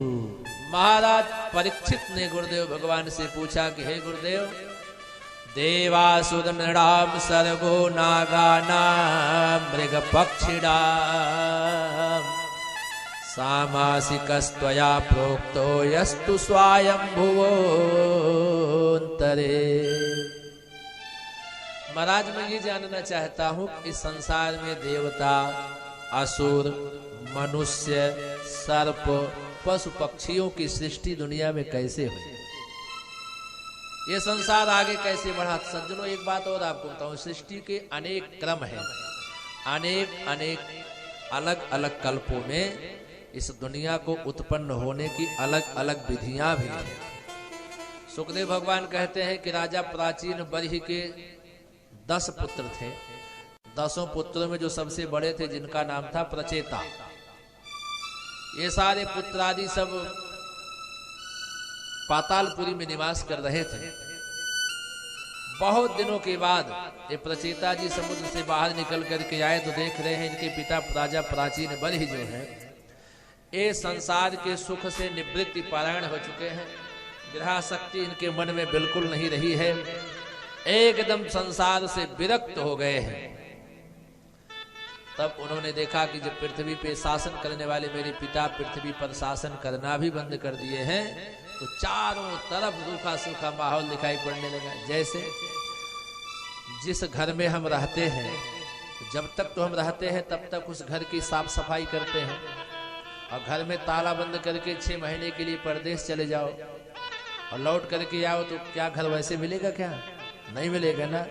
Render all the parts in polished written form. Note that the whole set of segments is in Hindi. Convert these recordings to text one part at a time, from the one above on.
महाराज परीक्षित ने गुरुदेव भगवान से पूछा कि हे गुरुदेव, देवासुर नृणाम सर्गो नागानां मृग पक्षिणां सामासिकस्त्वया प्रोक्तो यस्तु स्वायंभुवोऽन्तरे। महाराज, मैं ये जानना चाहता हूं इस संसार में देवता, असुर, मनुष्य, सर्प, पशु पक्षियों की सृष्टि दुनिया में कैसे हुई, ये संसार आगे कैसे बढ़ा। सज्जनों, एक बात और आपको बताऊं, सृष्टि के अनेक क्रम हैं, अनेक अलग अलग कल्पों में इस दुनिया को उत्पन्न होने की अलग अलग विधियां भी हैं। सुखदेव भगवान कहते हैं कि राजा प्राचीन बरही के 10 पुत्र थे। 10 पुत्रों में जो सबसे बड़े थे, जिनका नाम था प्रचेता, ये सारे पुत्र आदि सब पातालपुरी में निवास कर रहे थे। बहुत दिनों के बाद ये प्रचेता जी समुद्र से बाहर निकल करके आए तो देख रहे हैं इनके पिता राजा प्राचीन बरही जो है, ये संसार के सुख से निवृत्ति पारायण हो चुके हैं। गृहासक्ति इनके मन में बिल्कुल नहीं रही है, एकदम संसार से विरक्त हो गए हैं। तब उन्होंने देखा कि जब पृथ्वी पे शासन करने वाले मेरे पिता पृथ्वी पर शासन करना भी बंद कर दिए हैं, तो चारों तरफ सूखा सूखा माहौल दिखाई पड़ने लगा। जैसे जिस घर में हम रहते हैं, जब तक तो हम रहते हैं तब तक उस घर की साफ सफाई करते हैं, और घर में ताला बंद करके 6 महीने के लिए परदेश चले जाओ और लौट करके आओ तो क्या घर वैसे मिलेगा? क्या नहीं मिलेगा ना।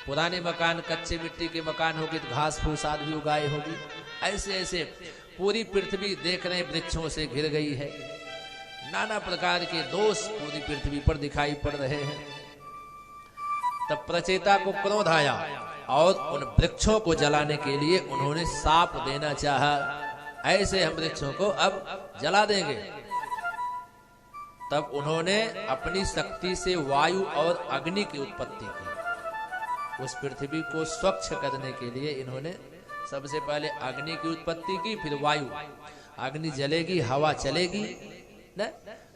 पुराने मकान, कच्चे मिट्टी के मकान होगी तो घास फूस आदि उगाई होगी। ऐसे ऐसे पूरी पृथ्वी देख रहे वृक्षों से घिर गई है, नाना प्रकार के दोष पूरी पृथ्वी पर दिखाई पड़ रहे हैं। तब प्रचेता को क्रोध आया और उन वृक्षों को जलाने के लिए उन्होंने शाप देना चाहा, ऐसे हम वृक्षों को अब जला देंगे। तब उन्होंने अपनी शक्ति से वायु और अग्नि की उत्पत्ति की। उस पृथ्वी को स्वच्छ करने के लिए इन्होंने सबसे पहले अग्नि की उत्पत्ति की, फिर वायु। अग्नि जलेगी, हवा चलेगी न,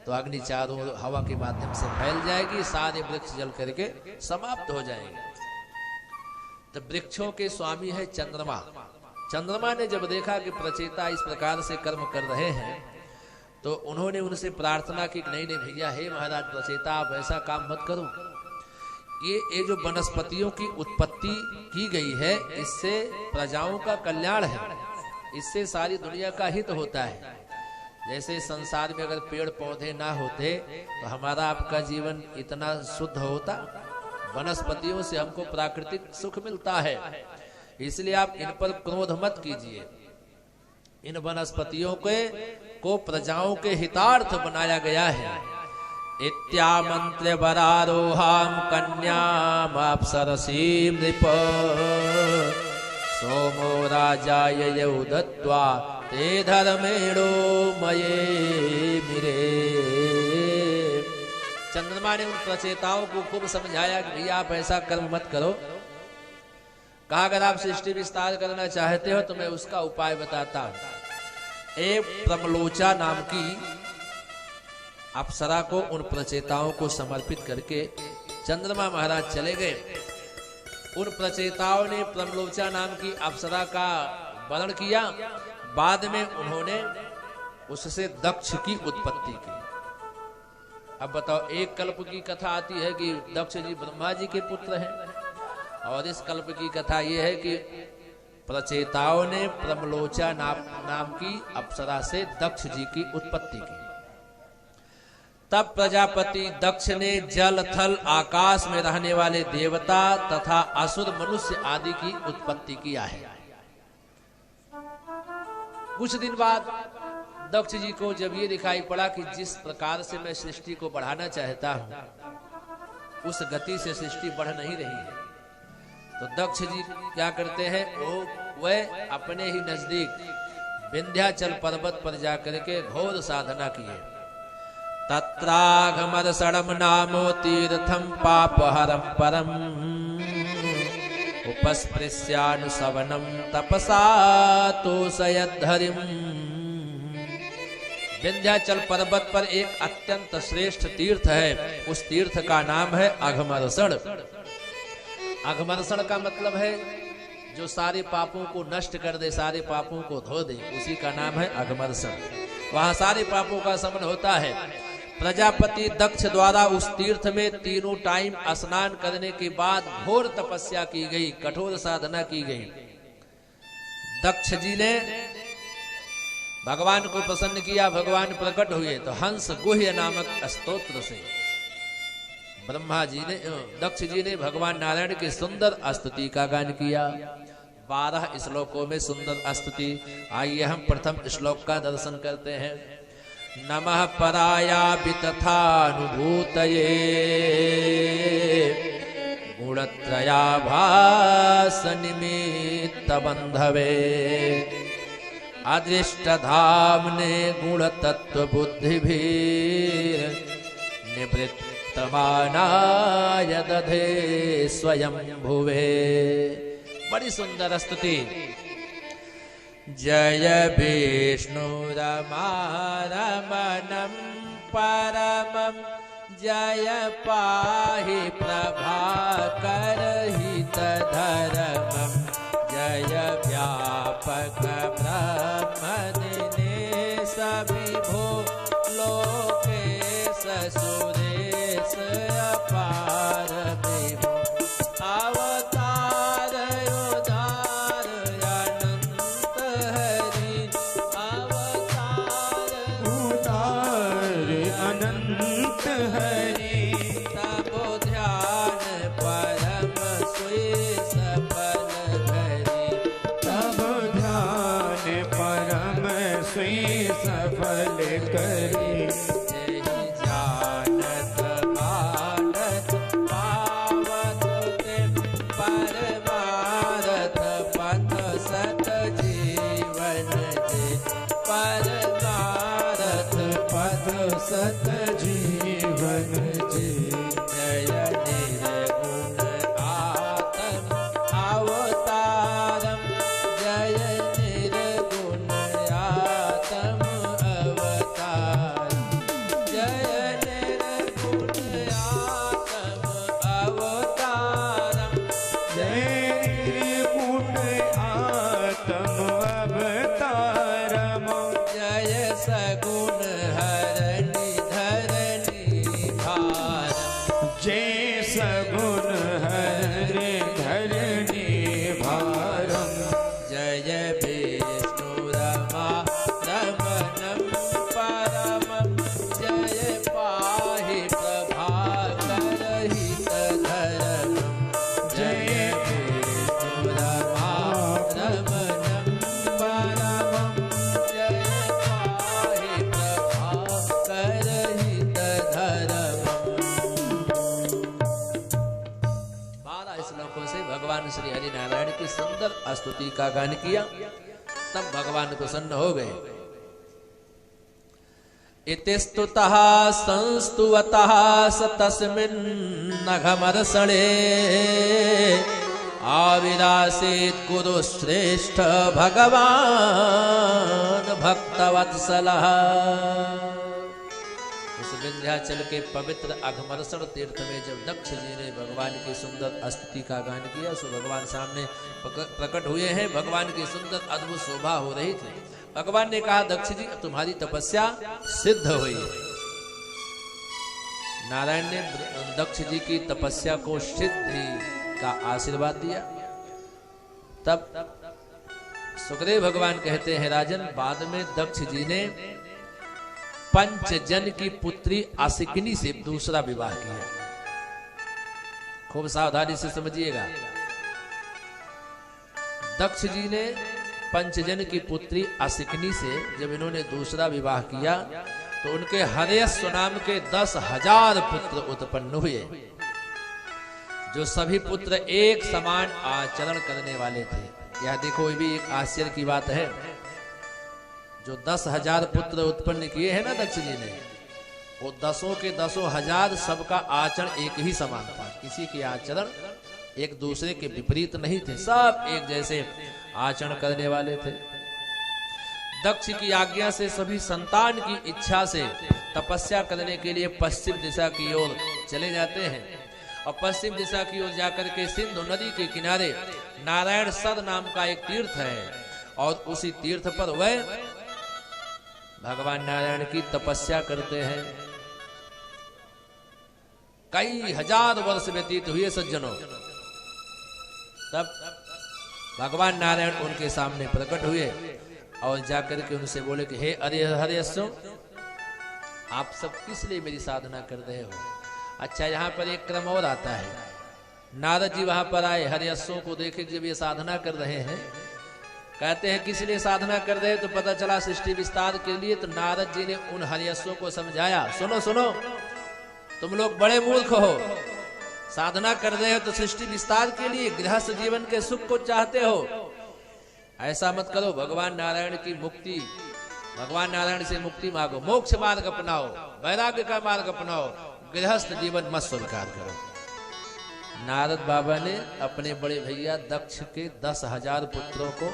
तो अग्नि चारों हवा के माध्यम से फैल जाएगी, सारे वृक्ष जल करके समाप्त हो जाएंगे। तो वृक्षों के स्वामी है चंद्रमा। चंद्रमा ने जब देखा कि प्रचेता इस प्रकार से कर्म कर रहे हैं, तो उन्होंने उनसे प्रार्थना की कि नहीं भैया, हे महाराज प्रचेता, आप ऐसा काम मत करो। ये जो वनस्पतियों की उत्पत्ति की गई है, इससे प्रजाओं का कल्याण है, इससे सारी दुनिया का हित होता है। जैसे संसार में अगर पेड़ पौधे ना होते तो हमारा आपका जीवन इतना शुद्ध होता। वनस्पतियों से हमको प्राकृतिक सुख मिलता है, इसलिए आप इन पर क्रोध मत कीजिए। इन वनस्पतियों को प्रजाओं के हितार्थ बनाया गया है। इत्यामंत्र वरारोहाम कन्याम अप्सरसीं नृप सोमो राजाय यौ दत्त्वा ते धर्मेणो मये मिरे। चंद्रमा ने उन प्रचेताओं को खूब समझाया कि भैया आप ऐसा कर्म मत करो। कहा अगर आप सृष्टि विस्तार करना चाहते हो तो मैं उसका उपाय बताता हूं। एक प्रमलोचा नाम की अप्सरा को उन प्रचेताओं को समर्पित करके चंद्रमा महाराज चले गए। उन प्रचेताओं ने प्रमलोचा नाम की अप्सरा का वर्ण किया। बाद में उन्होंने उससे दक्ष की उत्पत्ति की। अब बताओ, एक कल्प की कथा आती है कि दक्ष जी ब्रह्मा जी के पुत्र हैं, और इस कल्प की कथा यह है कि प्रचेताओं ने प्रमलोचा नाम की अप्सरा से दक्ष जी की उत्पत्ति की। तब प्रजापति दक्ष ने जल, थल, आकाश में रहने वाले देवता तथा असुर, मनुष्य आदि की उत्पत्ति किया है। कुछ दिन बाद दक्ष जी को जब ये दिखाई पड़ा कि जिस प्रकार से मैं सृष्टि को बढ़ाना चाहता हूं, उस गति से सृष्टि बढ़ नहीं रही है, तो दक्ष जी क्या करते हैं, वह अपने ही नजदीक विंध्याचल पर्वत पर जाकर के घोर साधना किए। तत्रागमदसडम नामो तीर्थम पापहरम परम उपस्पृश्यानुसवनम तपसा तोषयद्धरिम विंध्याचल पर्वत पर एक अत्यंत श्रेष्ठ तीर्थ है, उस तीर्थ का नाम है अघमर्षण। अघमर्षण का मतलब है जो सारे पापों को नष्ट कर दे, सारे पापों को धो दे, उसी का नाम है अघमर्षण। वहां सारे पापों का शमन होता है। प्रजापति दक्ष द्वारा उस तीर्थ में तीनों टाइम स्नान करने के बाद घोर तपस्या की गई, कठोर साधना की गई। दक्ष जी ने भगवान को प्रसन्न किया, भगवान प्रकट हुए तो हंस गुह्य नामक स्तोत्र से ब्रह्मा जी ने, दक्ष जी ने भगवान नारायण की सुंदर स्तुति का गान किया। 12 श्लोकों में सुंदर स्तुति। आइए हम प्रथम श्लोक का दर्शन करते हैं। नमः परायापि तथानुभूतये गुणत्रयाभास निमित्त बंधवे अदृष्टधाम्ने गुणतत्व बुद्धिभिर् निवृत्तमानाय दधे स्वयं भुवे। बड़ी सुंदर स्तुति। जय विष्णुरमारमणं परमं जय पाहि प्रभाकरहितधर्मं जय व्यापक ब्रह्मनिलेश विभो लोकेश सुरेश अपार विभो अवतार उदार अनंत हरि अवतार उदार अनंत हरि तब ध्यान परम सोई सफल करी तब ध्यान परम सोई सफल करी। जानत मानत पावत ते परमारथ पथ सत जीवन जे परमारथ पद सत जीवन जी। जय निर्गुण आत्म अवतारम जय निर्गुण आत्म अवतार जय निर्गुण आत्म अवतारम जय निर्गुण आत्म अवतारम जय सगुण हरनि धरनि भारम जय सगुण हरि धरणी भारम जय विष्णुरमारमणं परमं जय पाहि प्रभाकरहितधर्मं जय विष्णुरमारमणं परमं जय पाहि प्रभाकरहितधर्मं। 12 श्लोकों से भगवान श्री हरि नारायण की सुंदर स्तुति का गान किया, तब भगवान प्रसन्न हो गए। इति स्तुतः संस्तुवतः स तस्मिन्नघमर्षणे आविरासीत् कुरु श्रेष्ठ भगवान भक्तवत्सलः। उस विंध्याचल के पवित्र अघमर्षण तीर्थ में जब दक्ष जी ने भगवान की सुंदर स्तुति का गान किया, सो भगवान सामने प्रकट हुए हैं। भगवान की सुंदर अद्भुत शोभा हो रही थी। भगवान ने कहा, दक्ष जी तुम्हारी तपस्या सिद्ध हुई है। नारायण ने दक्ष जी की तपस्या को सिद्धि का आशीर्वाद दिया। तब सुखदेव भगवान कहते हैं, राजन बाद में दक्ष जी ने पंचजन की पुत्री आसिकिनी से दूसरा विवाह किया। खूब सावधानी से समझिएगा। दक्ष जी ने पंचजन की पुत्री आसिकिनी से जब इन्होंने दूसरा विवाह किया तो उनके हरेश्व नाम के 10,000 पुत्र उत्पन्न हुए, जो सभी पुत्र एक समान आचरण करने वाले थे। यह देखो, ये भी एक आश्चर्य की बात है। जो 10,000 पुत्र उत्पन्न किए हैं ना दक्ष जी ने, वो 10 के 10,000 सबका आचरण एक ही समान था। किसी के आचरण एक दूसरे के विपरीत नहीं थे, सब एक जैसे आचरण करने वाले थे। दक्ष की आज्ञा से सभी संतान की इच्छा से तपस्या करने के लिए पश्चिम दिशा की ओर चले जाते हैं। और पश्चिम दिशा की ओर जाकर के सिंधु नदी के किनारे नारायण सर नाम का एक तीर्थ है, और उसी तीर्थ पर वह भगवान नारायण की तपस्या करते हैं। कई हजार वर्ष व्यतीत हुए सज्जनों, तब भगवान नारायण उनके सामने प्रकट हुए और जाकर के उनसे बोले कि हे हरियस्सो, आप सब किस लिए मेरी साधना कर रहे हो? अच्छा, यहाँ पर एक क्रम और आता है। नारद जी वहां पर आए, हरियस्सों को देखे जब ये साधना कर रहे हैं, कहते हैं किस लिए साधना कर रहे हैं? तो पता चला सृष्टि विस्तार के लिए। तो नारद जी ने उन हरियस्सों को समझाया, सुनो सुनो, तुम लोग बड़े मूर्ख हो, साधना कर रहे हो तो सृष्टि विस्तार के लिए, गृहस्थ जीवन के सुख को चाहते हो, ऐसा मत करो। भगवान नारायण की मुक्ति, भगवान नारायण से मुक्ति मांगो, मोक्ष मार्ग अपनाओ, वैराग्य का मार्ग अपनाओ, गृहस्थ जीवन मत स्वीकार करो। नारद बाबा ने अपने बड़े भैया दक्ष के 10,000 पुत्रों को,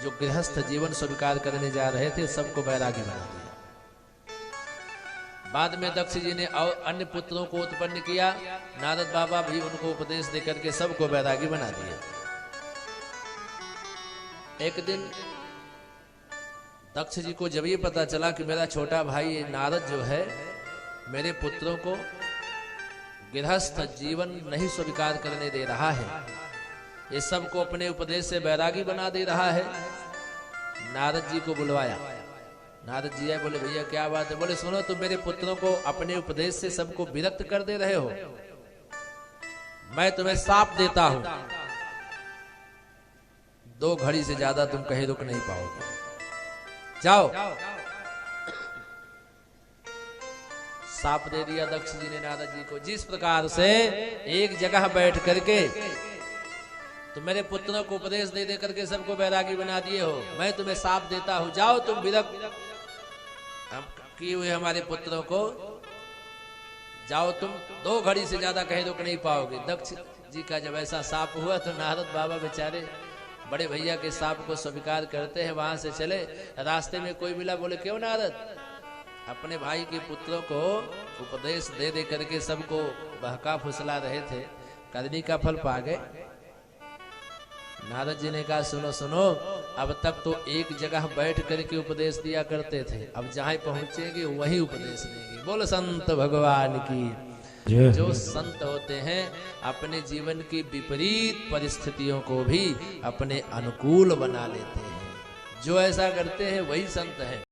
जो गृहस्थ जीवन स्वीकार करने जा रहे थे, सबको वैरागी बना दिया। बाद में दक्ष जी ने और अन्य पुत्रों को उत्पन्न किया। नारद बाबा भी उनको उपदेश देकर के सबको वैरागी बना दिया। एक दिन दक्ष जी को जब ये पता चला कि मेरा छोटा भाई नारद जो है मेरे पुत्रों को गृहस्थ जीवन नहीं स्वीकार करने दे रहा है, ये सबको अपने उपदेश से वैरागी बना दे रहा है, नारद जी को बुलवाया। नारद जी आए, बोले भैया क्या बात है? बोले सुनो, तुम मेरे पुत्रों को अपने उपदेश से सबको विरक्त कर दे रहे हो, मैं तुम्हें शाप देता हूं, 2 घड़ी से ज्यादा तुम कहीं रुक नहीं पाओगे, जाओ। शाप दे दिया दक्ष जी ने नारद जी को। जिस प्रकार से एक जगह बैठ करके तुम मेरे पुत्रों को उपदेश दे दे करके सबको वैरागी बना दिए हो, मैं तुम्हें शाप देता हूं, जाओ तुम विरक्त किए हुए हमारे पुत्रों को, जाओ तुम, 2 घड़ी से ज्यादा कहीं रुक नहीं पाओगे। दक्ष जी का जब ऐसा शाप हुआ तो नारद बाबा बेचारे बड़े भैया के शाप को स्वीकार करते हैं, वहां से चले। रास्ते में कोई मिला, बोले क्यों नारद? अपने भाई के पुत्रों को उपदेश दे दे करके सबको बहका फुसला रहे थे, करनी का फल पा गए। नारद जी ने कहा सुनो सुनो, अब तक तो एक जगह बैठ करके उपदेश दिया करते थे, अब जहां पहुंचेंगे वहीं उपदेश देंगे। बोल संत भगवान की। जो संत होते हैं अपने जीवन की विपरीत परिस्थितियों को भी अपने अनुकूल बना लेते हैं, जो ऐसा करते हैं वही संत हैं।